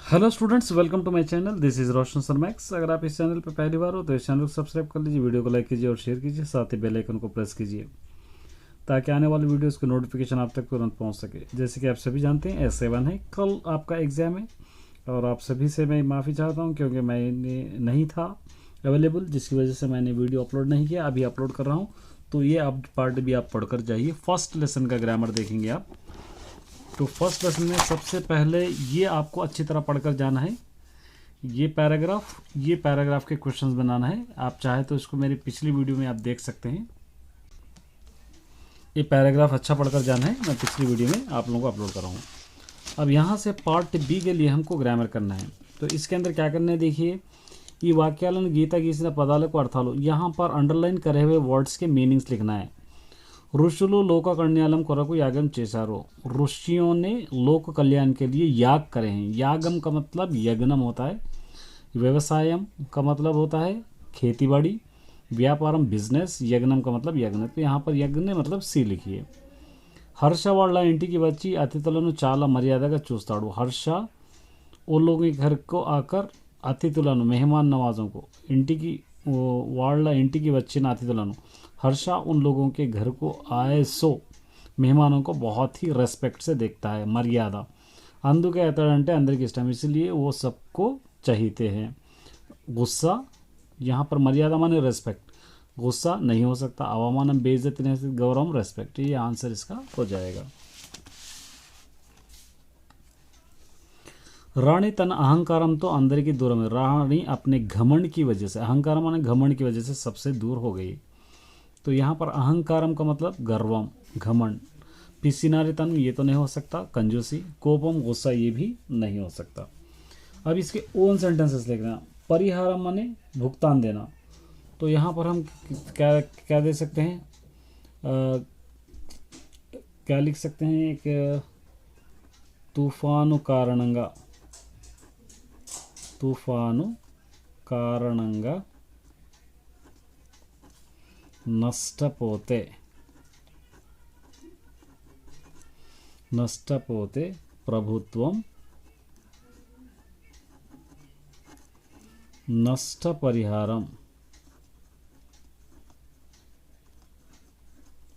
Hello students, welcome to my channel. This is Roshan शर्मैक्स। अगर आप इस चैनल पर पहली बार हो तो इस चैनल को सब्सक्राइब कर लीजिए, वीडियो को लाइक कीजिए और शेयर कीजिए, साथ ही बेल आइकन को प्रेस कीजिए ताकि आने वाली वीडियोस की नोटिफिकेशन आप तक तुरंत पहुंच सके। जैसे कि आप सभी जानते हैं S7 है, कल आपका एग्ज़ाम है और आप सभी से मैं माफ़ी चाहता हूँ क्योंकि मैंने नहीं था अवेलेबल, जिसकी वजह से मैंने वीडियो अपलोड नहीं किया। अभी अपलोड कर रहा हूँ, तो ये अब पार्ट भी आप पढ़कर जाइए। फर्स्ट लेसन का ग्रामर देखेंगे आप। तो फर्स्ट लेसन में सबसे पहले ये आपको अच्छी तरह पढ़कर जाना है। ये पैराग्राफ के क्वेश्चंस बनाना है। आप चाहे तो इसको मेरी पिछली वीडियो में आप देख सकते हैं। ये पैराग्राफ अच्छा पढ़कर जाना है, मैं पिछली वीडियो में आप लोगों को अपलोड कर रहा हूँ। अब यहाँ से पार्ट बी के लिए हमको ग्रामर करना है। तो इसके अंदर क्या करना है, देखिए, ఈ వాక్యాలను గీత గీసిన పదాలకు అర్థాలు, यहाँ पर अंडरलाइन करे हुए वर्ड्स के मीनिंग्स लिखना है। ఋషులు లోక కళ్యాణం కొరకు యాగం చేశారు। ऋषियों ने लोक कल्याण के लिए याग करे हैं। यागम का मतलब यज्ञम होता है। व्यवसायम का मतलब होता है खेती बाड़ी। व्यापारम बिजनेस। यज्ञम का मतलब यज्ञ। तो यहाँ पर यज्ञ मतलब सी लिखिए। హర్ష వాళ్ళ ఇంటికి వచ్చి అతిథులను చాలా మర్యాదగా చూస్తాడు। హర్ష उन लोगों के घर को आकर అతిథులను मेहमान नवाजों को ఇంటికి వాళ్ళ ఇంటికి వచ్చిన అతిథులను हर्ष उन लोगों के घर को आए सो मेहमानों को बहुत ही रेस्पेक्ट से देखता है। मर्यादा అందుకే అతడంటే అందరికి ఇష్టం, इसलिए वो सबको चाहते हैं। गुस्सा, यहाँ पर मर्यादा माने रेस्पेक्ट, गुस्सा नहीं हो सकता। अवमानम बेइज्जती नहीं हो सकती। गौरवम रेस्पेक्ट, ये आंसर इसका हो जाएगा। रानी तन अहंकारम तो अंदर की दूर में, रानी अपने घमंड की वजह से, अहंकार माने घमंड की वजह से सबसे दूर हो गई। तो यहाँ पर अहंकारम का मतलब गर्वम, घमंड। पिसिनारितन ये तो नहीं हो सकता, कंजूसी। कोपम गुस्सा, ये भी नहीं हो सकता। अब इसके ओन सेंटेंसेस लिखना। परिहारम माने भुगतान देना। तो यहाँ पर हम क्या क्या दे सकते हैं, क्या लिख सकते हैं, एक तूफानु कारणंगा, तूफानु कारणंगा నష్టపోతే ప్రభుత్వం నష్టపరిహారం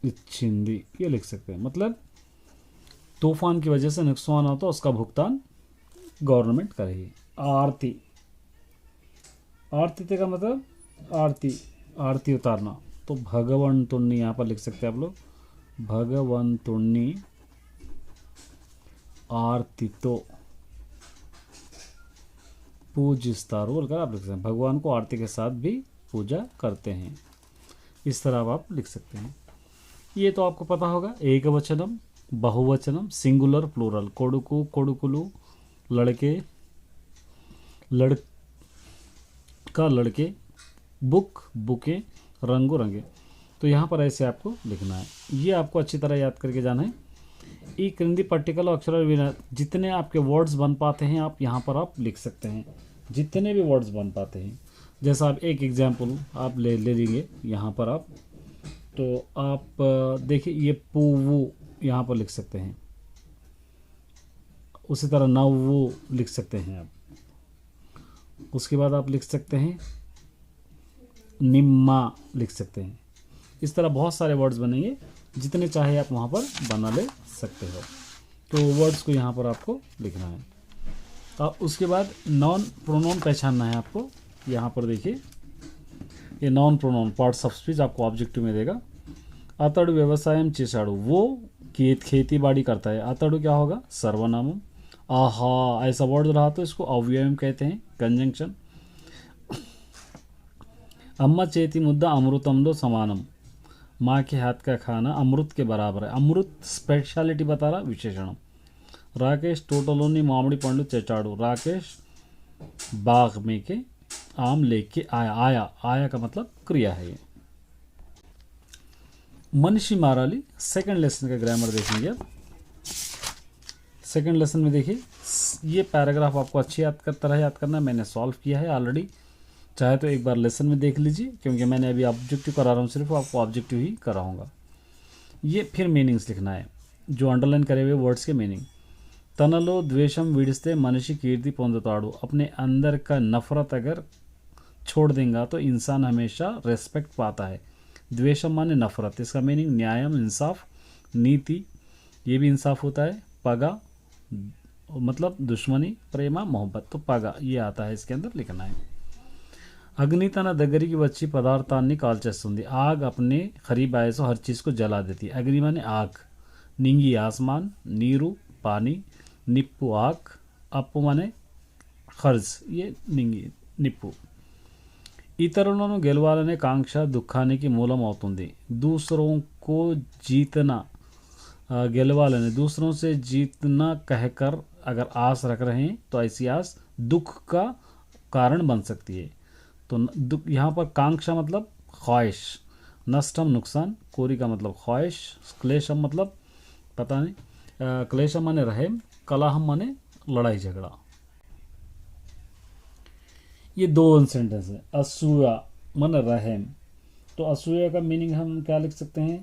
ఇచ్చింది, ये लिख सकते हैं। मतलब तूफान की वजह से नुकसान हो तो उसका भुगतान गवर्नमेंट करेगी। आरती, आरती का मतलब आरती, आरती उतारना। तो भगवंतुण्णी यहाँ पर लिख सकते हैं आप लोग, भगवंतुण्णी आरतीतो पूजिस्तारो बोलकर आप लिख सकते हैं। भगवान को आरती के साथ भी पूजा करते हैं, इस तरह आप लिख सकते हैं। ये तो आपको पता होगा। एक वचनम, बहुवचनम, सिंगुलर, प्लूरल। कोडुकु, कोडुकुलु, लड़के, लड़का, लड़के। बुक, बुके, रंगो, रंगे। तो यहाँ पर ऐसे आपको लिखना है। ये आपको अच्छी तरह याद करके जाना है। ई क्रिंदी पर्टिकल अक्षर विना, जितने आपके वर्ड्स बन पाते हैं आप यहाँ पर आप लिख सकते हैं, जितने भी वर्ड्स बन पाते हैं। जैसा आप एक एग्जाम्पल आप ले लेंगे यहाँ पर आप, तो आप देखिए, ये पुव्वु यहाँ पर लिख सकते हैं। उसी तरह नव्वु लिख सकते हैं आप। उसके बाद आप लिख सकते हैं निम्मा लिख सकते हैं। इस तरह बहुत सारे वर्ड्स बनेंगे, जितने चाहे आप वहाँ पर बना ले सकते हो। तो वर्ड्स को यहाँ पर आपको लिखना है। अब उसके बाद नॉन प्रोनाउन पहचानना है आपको। यहाँ पर देखिए, ये non pronoun parts of speech आपको ऑब्जेक्टिव में देगा। अतड़ु व्यवसायम चेसाड़ू, वो खेती बाड़ी करता है। अतड़ु क्या होगा, सर्वनामम। आहा, ऐसा वर्ड रहा तो इसको अव्ययम कहते हैं, कंजंक्शन। अम्मा चेती मुद्दा अमृतमदो समानम, माँ के हाथ का खाना अमृत के बराबर है। अमृत स्पेशलिटी बता रहा, विशेषण। राकेश टोटलोनी मामड़ी पंडु चेचाड़ू, राकेश बाग में के आम लेके आया। आया, आया का मतलब क्रिया है। ये मनीषी माराली सेकंड लेसन का ग्रामर देखेंगे अब। सेकंड लेसन में देखिए, ये पैराग्राफ आपको अच्छी तरह याद करना है। मैंने सॉल्व किया है ऑलरेडी, चाहे तो एक बार लेसन में देख लीजिए, क्योंकि मैंने अभी ऑब्जेक्टिव करा रहा हूँ, सिर्फ आपको ऑब्जेक्टिव ही कराऊंगा। ये फिर मीनिंग्स लिखना है, जो अंडरलाइन करे हुए वर्ड्स के मीनिंग। తనలో ద్వేషం విడిస్తే మనిషి कीर्ति పొందుతాడు. अपने अंदर का नफरत अगर छोड़ देगा तो इंसान हमेशा रेस्पेक्ट पाता है. द्वेषम माने नफरत, इसका मीनिंग न्यायम, इंसाफ, नीति, ये भी इंसाफ होता है. पगा मतलब दुश्मनी, प्रेमा मोहब्बत, तो पगा ये आता है इसके अंदर लिखना है. అగ్ని తన దగ్గరికి వచ్చి పదార్థాన్ని కాల్చేస్తుంది. ఆగ్ अपने करीब आए सो हर चीज़ को जला देती है. अग्नि माने आग, निंगी आसमान, नीरू पानी, निप्पु आग, అప్పు माने खर्ज, ये निंगी निप्पु. ఇతరులను గెలవాలనే కాంక్ష దుఃఖానికి మూలం అవుతుంది. दूसरों को जीतना गెలవాలని, दूसरों से जीतना कहकर अगर आस रख रहे हैं तो ऐसी आस दुख का कारण बन सकती है. तो दुख यहाँ पर कांक्षा मतलब ख्वाहिश, नष्टम नुकसान, कोरी का मतलब ख्वाहिश, क्लेशम मतलब पता नहीं, क्लेशम माने रहम, कलाहम माने लड़ाई झगड़ा. ये दो सेंटेंस है. असूया माने रहम, तो असूया का मीनिंग हम क्या लिख सकते हैं?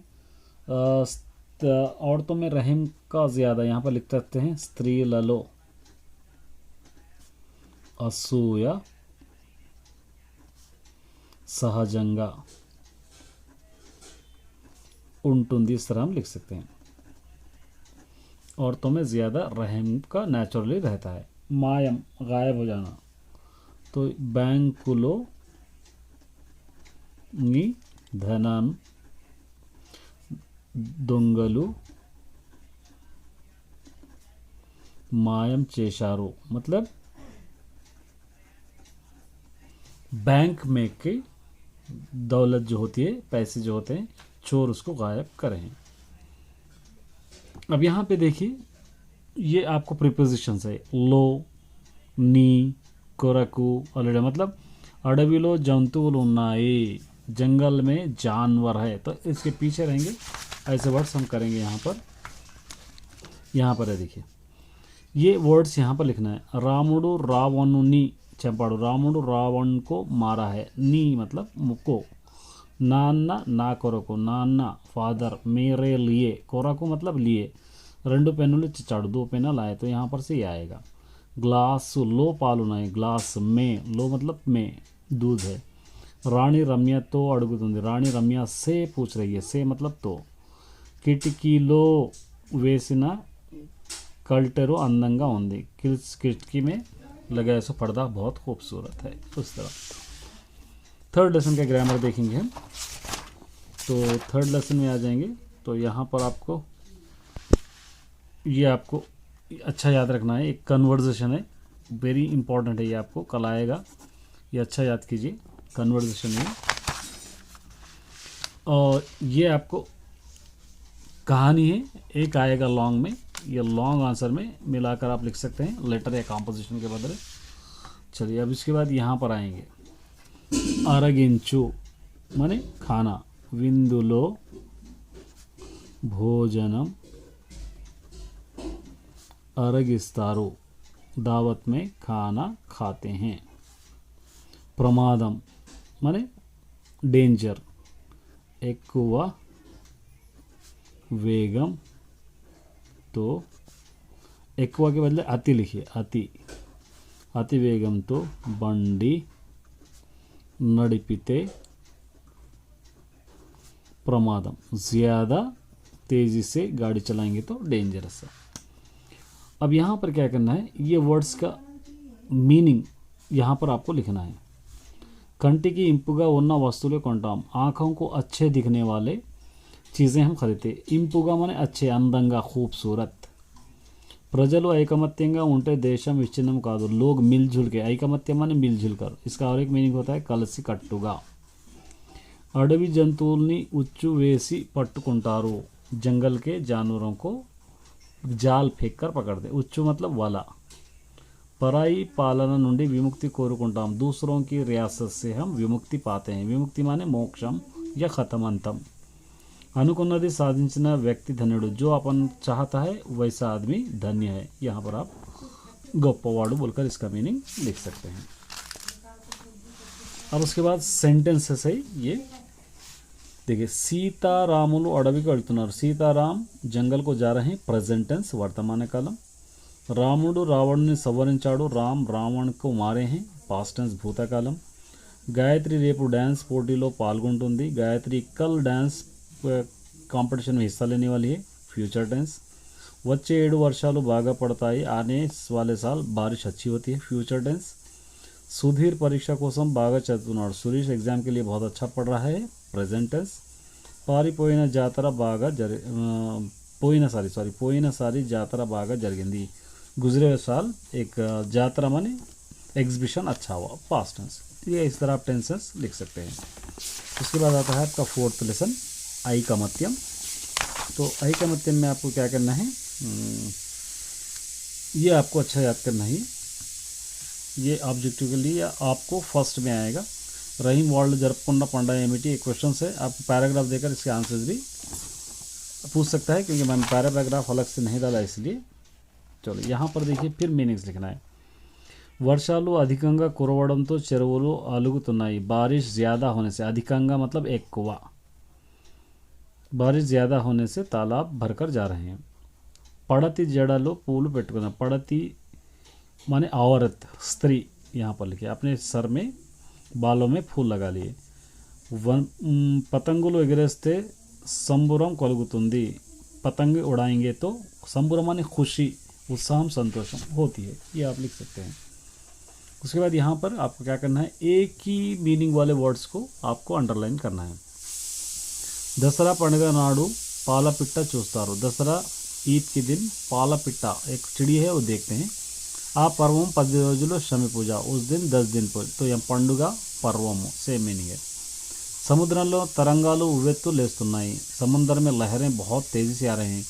औरतों में रहम का ज़्यादा, यहाँ पर लिख सकते हैं स्त्री ललो. असूया సహజంగా ఉంటుంది, इस तरह हम लिख सकते हैं. औरतों में ज़्यादा रहम का नेचुरली रहता है. मायम गायब हो जाना, तो बैंकुलो नी धनन దొంగలు मायम చేశారు, मतलब बैंक में की दौलत जो होती है, पैसे जो होते हैं, चोर उसको गायब करें. अब यहाँ पे देखिए ये आपको प्रीपोजिशंस है. लो, नी, కొరకు, ऑलरेडी मतलब अडविलो जंतुవులు ఉన్నాయి, जंगल में जानवर है, तो इसके पीछे रहेंगे ऐसे वर्ड्स हम करेंगे. यहाँ पर है देखिए ये वर्ड्स यहाँ पर लिखना है. రాముడు రావణుని చంపాడు, రాముడు రావణ్ को मारा है. नी मतलब मुको, నాన్న నా కొరకు, నాన్న फादर मेरे लिए, కొరకు मतलब लिए, రెండు పెన్నులు ఇచ్చాడు, दो पेन लाए, तो यहाँ पर से ये आएगा. ग्लास लो పాలున్నాయి, ग्लास में, लो मतलब में दूध है. రాణి రమ్యతో అడుగుతుంది, రాణి రమ్య से पूछ रही है, से मतलब तो. కిటికీలో వేసిన కల్టెరు అందంగా ఉంది, खिड़की में लगाया सो पर्दा बहुत खूबसूरत है. उस तरह थर्ड लेसन का ग्रामर देखेंगे हम. तो थर्ड लेसन में आ जाएंगे. तो यहाँ पर आपको ये आपको अच्छा याद रखना है. एक कन्वर्जेशन है, वेरी इंपॉर्टेंट है, ये आपको कल आएगा, ये अच्छा याद कीजिए. कन्वर्जेशन है और ये आपको कहानी है, एक आएगा लॉन्ग में, ये लॉन्ग आंसर में मिलाकर आप लिख सकते हैं लेटर या कॉम्पोजिशन के बदले. चलिए अब इसके बाद यहाँ पर आएंगे. अरगिंचु माने खाना, विंदुलो भोजनम, अरगिस्तारो दावत में खाना खाते हैं. प्रमादम माने डेंजर, ఎక్కువ वेगम, तो ఎక్కువ के बदले अति लिखिए, अति, अति वेगम तो बंडी नडिपिते प्रमादम, ज़्यादा तेज़ी से गाड़ी चलाएंगे तो डेंजरस है. अब यहाँ पर क्या करना है, ये वर्ड्स का मीनिंग यहाँ पर आपको लिखना है. कंटिकी इंपुगा उन्ना वस्तुले కొంటాం, आँखों को अच्छे दिखने वाले चीज़ें हम खरीदते. इंपुगा माने अच्छे, अंदंगा, खूबसूरत. ప్రజలు ఐకమత్యంగా ఉంటే దేశం విచ్ఛిన్నం కాదు. लोग मिलजुल के, ఐకమత్యం माने मिलजुल कर, इसका और एक मीनिंग होता है కలిసి కట్టుగా. అడవి జంతువుల్ని ఉచ్చు వేసి పట్టుకుంటారు, जंगल के जानवरों को जाल फेंक कर पकड़ते. उच्चु मतलब वाला. पराई पालना నుండి विमुक्ति కోరుకుంటాం, दूसरों की रियासत से हम विमुक्ति पाते हैं. विमुक्ति माने मोक्षम या खत्म, अंतम. अनुकुन्नति साधिंచిన व्यक्ति धन्युడు, जो अपन चाहता है वैसा आदमी धन्य है. यहाँ पर आप గొప్పవాడు बोलकर इसका मीनिंग लिख सकते हैं. अब उसके बाद सेंटेंस है सही. ये देखिए, सीतारामुలు అడవికి వెళ్తున్నారు, सीताराम जंगल को जा रहे हैं, प्रेजेंट टेंस वर्तमान कालम. రాముడు రావణుని సంవరించాడు, రామ్ రావణ్కు మారే हैं పాస్ట్ టెన్స్ భూతకాలం. గాయత్రి రేపు డ్యాన్స్ పోటీలో పాల్గొంటుంది, గాయత్రి कल డ్యాన్స్ కాంపిటీషన్ में हिस्सा लेने वाली है फ्यूचर टेंस. వచ్చే 7 వర్షాలు బాగా పడతాయి, आने वाले साल बारिश अच्छी होती है फ्यूचर टेंस. सुधीर परीक्षा కోసం బాగా చదువుతున్నాడు, సురేష్ एग्जाम के लिए बहुत अच्छा पढ़ रहा है प्रेजेंट टेंस. పారిపోయిన జాతర బాగా పోయినసారి జాతర బాగా జరిగింది, गुजरे साल एक जात्रा माने एग्जीबिशन अच्छा हुआ पास्ट टेंस. ये इस तरह आप टेंसेस लिख सकते हैं. उसके बाद आता है आपका फोर्थ लेसन आई का मध्यम. तो आई का मध्यम में आपको क्या करना है, ये आपको अच्छा याद करना है. ये ऑब्जेक्टिव के लिए आपको फर्स्ट में आएगा. रहीम वर्ल्ड जरपुकुंड पंडा एमिटी एक क्वेश्चन से आपको पैराग्राफ देकर इसके आंसर्स भी पूछ सकता है, क्योंकि मैंने पैराग्राफ अलग से नहीं डाला इसलिए. चलो यहाँ पर देखिए फिर मीनिंग्स लिखना है. వర్షాలు అధికంగా కురవడంతో చెరువులు అలుగుతున్నాయి, बारिश ज़्यादा होने से, अधिकांगा मतलब ఎక్కువ, बारिश ज़्यादा होने से तालाब भरकर जा रहे हैं. పడతి జడలో పూలు పెట్టుకున్నా, పడతి माने औरत स्त्री, यहाँ पर लिखिए अपने सर में बालों में फूल लगा लिए. పతంగులు ఎగరేస్తే సంబురం కలుగుతుంది, पतंग उड़ाएंगे तो संबुरम माने खुशी, उत्साह, संतोषम होती है. ये आप लिख सकते हैं. उसके बाद यहाँ पर आपको क्या करना है, एक ही मीनिंग वाले वर्ड्स को आपको अंडरलाइन करना है. दसरा पंడుగ నాడు పాలపిట్ట చూస్తారు, दसरा ईद के दिन పాలపిట్ట एक चिड़ी है वो देखते हैं. ఆ పర్వం 10 రోజులు शमी पूजा, उस दिन 10 दिन पूजा. तो यह పండుగ పర్వము సేమ్ मीनिंग है. సముద్రంలో తరంగాలు ఉవ్వెత్తు లేస్తున్నాయి, समुद्र में लहरें बहुत तेज़ी से आ रहे हैं.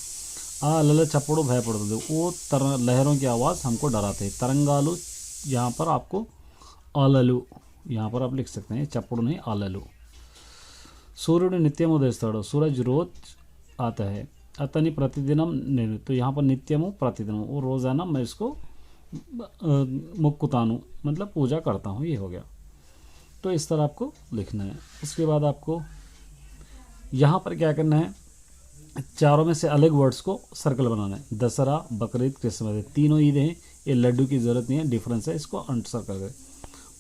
आ अलल चपड़ो भयपड़ते, वो लहरों की आवाज़ हमको डराते हैं. तरंगालू यहाँ पर आपको अललू यहाँ पर आप लिख सकते हैं, चपड़ो नहीं अललू. सूर्युడు నిత్యం ఉదయిస్తాడు, सूरज रोज आता है. अतनी प्रतिदिनम నేను, तो यहाँ पर नित्यमु प्रतिदिनम, वो रोज़ाना मैं इसको मुक्कुतानु मतलब पूजा करता हूँ, ये हो गया. तो इस तरह आपको लिखना है. उसके बाद आपको यहाँ पर क्या करना है, चारों में से अलग वर्ड्स को सर्कल बनाना है. दसरा, बकरीद, क्रिसमस, तीनों ईद हैं, ये लड्डू की ज़रूरत नहीं है, डिफरेंस है, इसको सर्कल करें.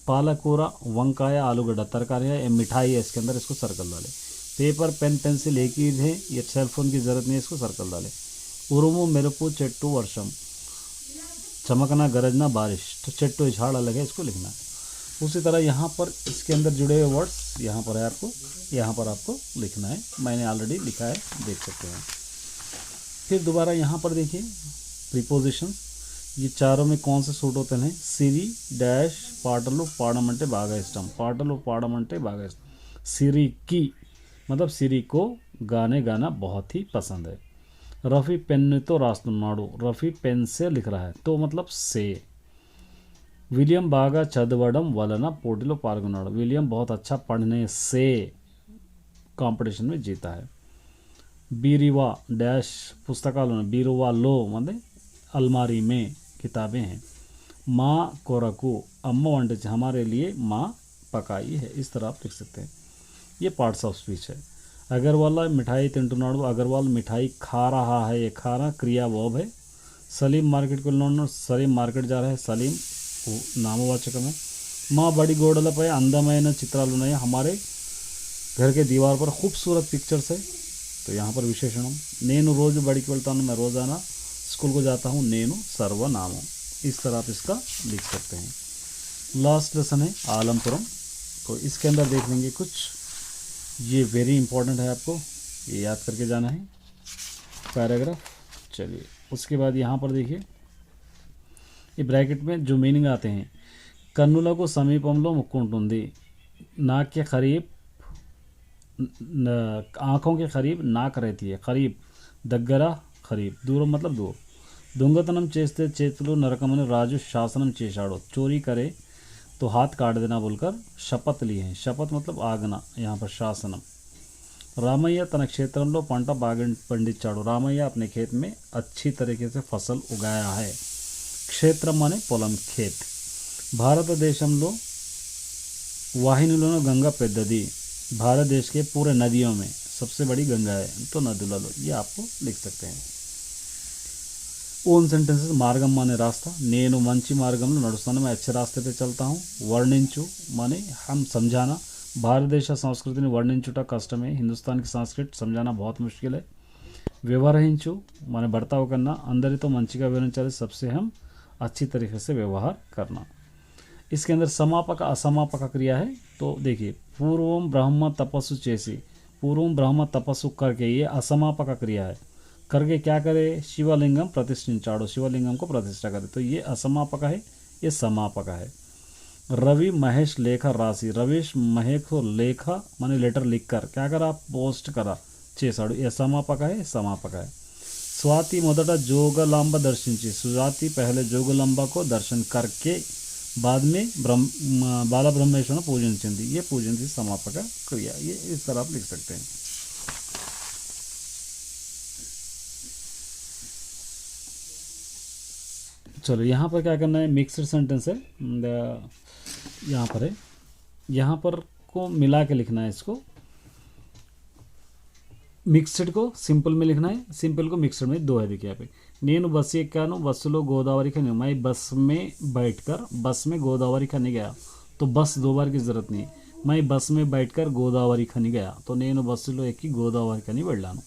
पालकूरा, वंकाया, आलूगड्ढा तरकारी है, ये मिठाई है इसके अंदर, इसको सर्कल डालें. पेपर, पेन, पेंसिल एक ही है, ये सेल फोन की ज़रूरत नहीं है, इसको सर्कल डालें. उरुमु, मेरुपु, चट्टू, वर्षम, चमकना, गरजना, बारिश. तो चट्टू झाड़ अलग है, इसको लिखना है. उसी तरह यहाँ पर इसके अंदर जुड़े हुए वर्ड्स यहाँ पर है, आपको यहाँ पर आपको लिखना है. मैंने ऑलरेडी लिखा है, देख सकते हैं. फिर दोबारा यहाँ पर देखिए प्रीपोजिशन, ये चारों में कौन से सूट होते हैं. సిరి డాష్ పాటలు పాడమంటే బాగా ఇష్టం, పాటలు పాడమంటే బాగా ఇష్టం. సిరికి मतलब సిరి को गाने गाना बहुत ही पसंद है. रफ़ी पेन्నుతో రాస్తున్నాడు, रफ़ी पेन से लिख रहा है, तो मतलब से. विलियम బాగా చదవడం వలన పోటీలో పాల్గొన్నాడు, विलियम बहुत अच्छा पढ़ने से कंपटीशन में जीता है. बीरीवा डैश पुस्तकालू, बीरुवा लो मतलब अलमारी में किताबें हैं. माँ कोरकू, अम्मा वंटे हमारे लिए माँ पकाई है. इस तरह आप लिख सकते हैं. ये पार्ट्स ऑफ स्पीच है. अगरवाल मिठाई तिंटुनाडु, अगरवाल मिठाई खा रहा है, ये खाना क्रिया वर्ब है. सलीम मार्केट को వెళ్ళినాడు, सलीम मार्केट जा रहा है, सलीम नामवाचकम है. माँ बड़ी గోడలపై అందమైన చిత్రాలు ఉన్నాయి, हमारे घर के दीवार पर खूबसूरत पिक्चर्स है, तो यहाँ पर विशेषणम. నేను రోజు బడికి వెళ్తాను, मैं रोज़ाना स्कूल को जाता हूँ, నేను सर्वनामम. इस तरह आप इसका लिख सकते हैं. लास्ट लेसन है आलमपुरम, तो इसके अंदर देख लेंगे कुछ, ये वेरी इंपॉर्टेंट है, आपको ये याद करके जाना है पैराग्राफ. चलिए उसके बाद यहाँ पर देखिए ये ब्रैकेट में जो मीनिंग आते हैं. కన్నులకు సమీపంలో ముక్కు ఉంటుంది, नाक के करीब, आँखों के करीब नाक रहती है, करीब దగ్గర, करीब दूर मतलब दूर. దొంగతనం చేస్తే చేతులు నరకమని రాజు శాసనం చేశాడు, चोरी करे तो हाथ काट देना बोलकर शपथ लिए हैं. शपथ मतलब आगना, यहाँ पर शासनम. రామయ్య తన క్షేత్రంలో పంట బాగా పండించాడు, రామయ్య अपने खेत में अच्छी तरीके से फसल उगाया है. క్షేత్రం అనే పొలం, खेत. భారతదేశంలో వాహినిలోనూ గంగా పెద్దది, भारत देश के पूरे नदियों में सबसे बड़ी गंगा है, तो नदुలలో, ये आपको लिख सकते हैं. ఓన్ సెంటెన్సెస్ మార్గం మానే రాస్తా, నేను మంచి మార్గంలో నడుస్తాను, मैं अच्छे रास्ते पे चलता हूँ. వర్ణించు माने हम समझाना, భారతదేశ సంస్కృతిని వర్ణించుట కష్టమే, హిందుస్థాన్ की संस्कृति समझाना बहुत मुश्किल है. వ్యవహరించు మన బర్తావు కన్నా అందరితో మంచిగా వ్యవహరించాలి, सबसे हम अच्छी तरीके से व्यवहार करना. इसके अंदर समापक असमापक क्रिया है. तो देखिए पूर्वम ब्रह्म तपस्सु चेसी, पूर्वम ब्रह्म तपस्सु करके ये असमापक क्रिया है. करके क्या करे, शिवलिंगम प्रतिष्ठिंचाड़ो, शिवलिंगम को प्रतिष्ठा करे, तो ये असमापक है, ये समापक है. रवि महेश लेखा राशि, रविश महेश को लेखा माने लेटर लिखकर क्या करा, पोस्ट करा చేశాడు, ये समापक है, समापक है. स्वाति మొదట జోగలాంబ దర్శించి, स्वाति पहले जोगलांबा को दर्शन करके बाद में बाला ब्रह्मेश्वर पूजिंచింది, ये पूजन की समापक क्रिया, ये इस तरह आप लिख सकते हैं. चलो यहाँ पर क्या करना है, मिक्सड सेंटेंस है, यहाँ पर है, यहाँ पर को मिला के लिखना है. इसको మిక్స్డ్ को सिंपल में लिखना है, सिंपल को मिक्स्ड में. दो है देखिए यहाँ पे, నేను బస్సు ఎక్కాను, బస్సులో గోదావరి ఖని, मैं बस में बैठकर, बस में गोदावरी खनी गया, तो बस दो बार की ज़रूरत नहीं है. मैं बस में बैठकर गोदावरी खनी गया, तो నేను బస్సులో ఎక్కి గోదావరి ఖని వెళ్ళాను,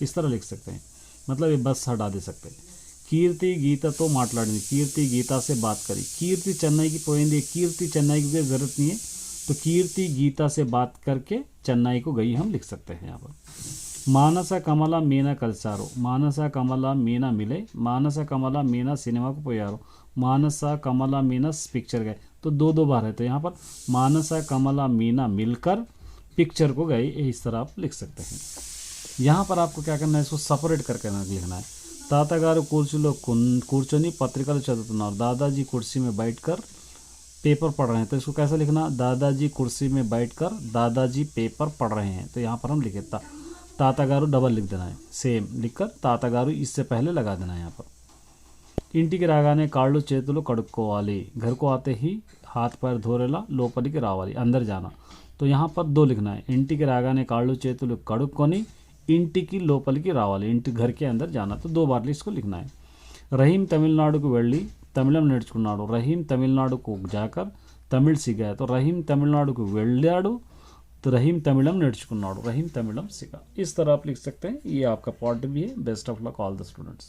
इस तरह लिख सकते हैं. मतलब ये बस हटा दे सकते हैं. कीर्ति गीता तो మాట్లాడింది, कीर्ति गीता से बात करी, कीर्ति चेन्नई की పోయింది, कीर्ति चेन्नई की ज़रूरत नहीं है, तो कीर्ति गीता से बात करके चेन्नई को गई हम लिख सकते हैं. यहाँ पर మానస కమల మీనా కలిసారు, మానస కమల మీనా मिले, मानस कमल मीना सिनेमा को పోయారు, मानस कमल मीना पिक्चर गए, तो दो दो बार है, तो यहाँ पर मानस कमल मीना मिलकर पिक्चर को गए, इस तरह आप लिख सकते हैं. यहाँ पर आपको क्या करना है, इसको सपरेट करके लिखना है. తాతగారు కుర్చీలో కూర్చొని పత్రికలు చదువుతున్నారు, दादाजी कुर्सी में बैठकर पेपर पढ़ रहे हैं, तो इसको कैसे लिखना, दादाजी कुर्सी में बैठकर दादाजी पेपर पढ़ रहे हैं, तो यहाँ पर हम लिखे తాతగారు डबल लिख देना है, सेम लिखकर తాతగారు इससे पहले लगा देना है. यहाँ पर ఇంటికి రాగానే కాళ్ళు చేతులు కడుక్కోవాలి, घर को आते ही हाथ पैर धोरेला లోపలికి రావాలి, अंदर जाना, तो यहाँ पर दो लिखना है. ఇంటికి రాగానే కాళ్ళు చేతులు కడుక్కొని ఇంటికి లోపలికి రావాలి, ఇంటి घर के अंदर जाना, तो दो बार इसको लिखना है. रहीम तमिलनाडु को వెళ్ళి తమిళం నేర్చుకున్నాడు, रहीम तमिलनाडु को जाकर तमिल सीख गया, तो रहीम तमिलनाडु को వెళ్ళాడు, तो रहीम तमिलम నేర్చుకున్నాడు, रहीम तमिलम सीखा. इस तरह आप लिख सकते हैं. ये आपका पार्ट भी है. Best of luck all the students.